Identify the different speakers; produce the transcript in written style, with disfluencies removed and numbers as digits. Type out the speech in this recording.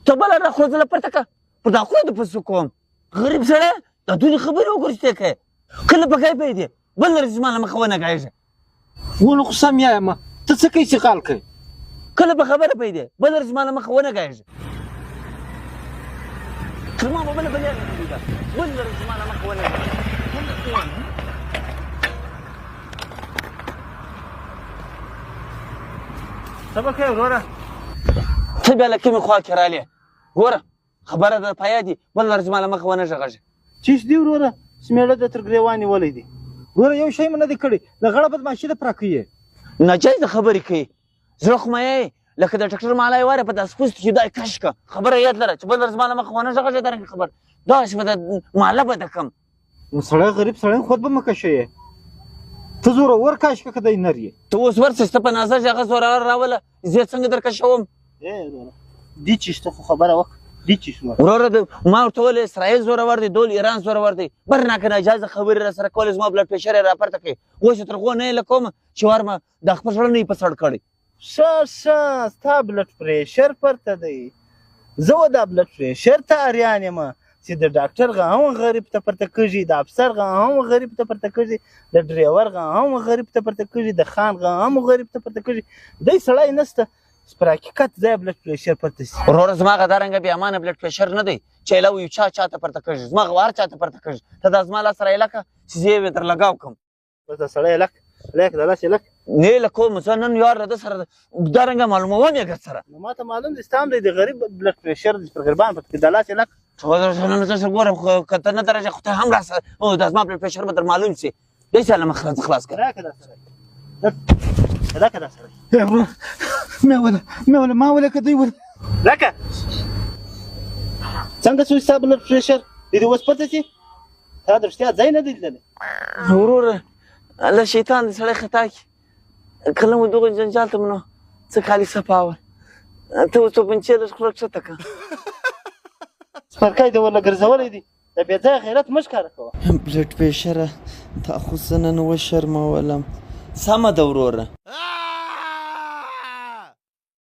Speaker 1: ته بله راخوره زه له پرته که پر دا خوله د پسو کوم غریب سړی دا ټولې خبرې وکړو چې ته کوې کله په ګای پیدې بل لرې چې زما له مخه ونګایږه
Speaker 2: ونه خو سم یم ته څه کوې چې قال کوې
Speaker 1: کله په خبره پیدې بل لرې زما له مخه ونګایږه تر ما به بله بلې ده بل لرې زما له مخه ونګایږه
Speaker 3: څه به کوې وروره
Speaker 1: ته بیا له کومې خوا کې رالې ګوره خبره ده په یاد دي بل لرې زما له مخه ونه غږېږه
Speaker 3: چیش دی وروره سمېړه د تر ګرېوان نیولی دی وروره یو شی مې نه دی کړی د غړه بدماشي ده پراکه یې
Speaker 1: ناجایزه خبرې کوي زړه خو مه یې لکه د ډاکټر مالی واره په داسې پوست چې دا کش که خبره یاد لره چې بل لرې زما له مخه ونه غږېږه دارنګه خبر داسې به د ماله به ده کم
Speaker 3: نو سړی غریب سړی خود به مه کشه یې ته زورور کاشکه که دی نر یې
Speaker 1: ته اوس ورسې سته په نظر چې هغه زورور راوله زه یې څنګه درکشوم
Speaker 3: دی چیشته خو خبره وکړه دی چیش
Speaker 1: وروره ما ورته وویل اسرائیل زورور دی دول ایران زورور دی برناکه ناجایزه خبرې را سره کولې زما بلډ پرېشر یې راپورته کوي اوس یې تر هغو نه یې لکوم چې ورمه دا خپل زړه نه یې په سړ کړی
Speaker 3: ښه ستا بلډ پرېشر پرته دی زه و دا بلډ پرېشر ته اریان یم چې د ډاکټر غه هم غریب ته پرته کېږي د افسر غه هم غریب ته پرته کېږي د ډریور غه هم غریب ته پرته کېږي د خان غه هم غریب ته پرته کېږي دی سړی نسته پر حقیقت ځای بلډ پرېشر پرته شي
Speaker 1: وروره زما غدارنګه بې امانه بلډ پرېشر نه دی چې ایله یو چاته پرته کېږي زما غوار چاته پرته کېږي ته دا زما لاس رایله که چې زه یې در لګاو کړم
Speaker 3: بس دا سړی لک د لاس یې لک
Speaker 1: نه یې لکوم زه نن یار له ده سره دارنګه معلوموم یې ګر سره
Speaker 3: نو ما ته معلوم دی ستا هم دی د غریب بلډ پرېشر دی پر غریبان پرته د لاس یې لک
Speaker 1: نن زه ګورم خو که ته نه درجه خو ته هم راسه دا زما بلډ پرېشر به در معلوم شي دی چې له مخه خلاص کړه
Speaker 3: راکه دا سړی راکه دا سړی
Speaker 2: مې وله ما وله که دوی وله
Speaker 3: راکه څنګه شو ستا بلډ پرېشر د دې اوس پته شي تا د رښتیا ځای نه دی لیدلی
Speaker 1: وروره الله شیطان د سړی خطا کړي کله مو دغه جنجال ته نو څه کالي صفاول ته اوس توپنچې لږ خوله کښته کړه
Speaker 3: سپرکی دې ورله ګرځولی دی د بې ځایه غیرت مه ښکاره کوه
Speaker 1: بلډ پرېشره تا خو زه نن وشرمولم سمه ده وروره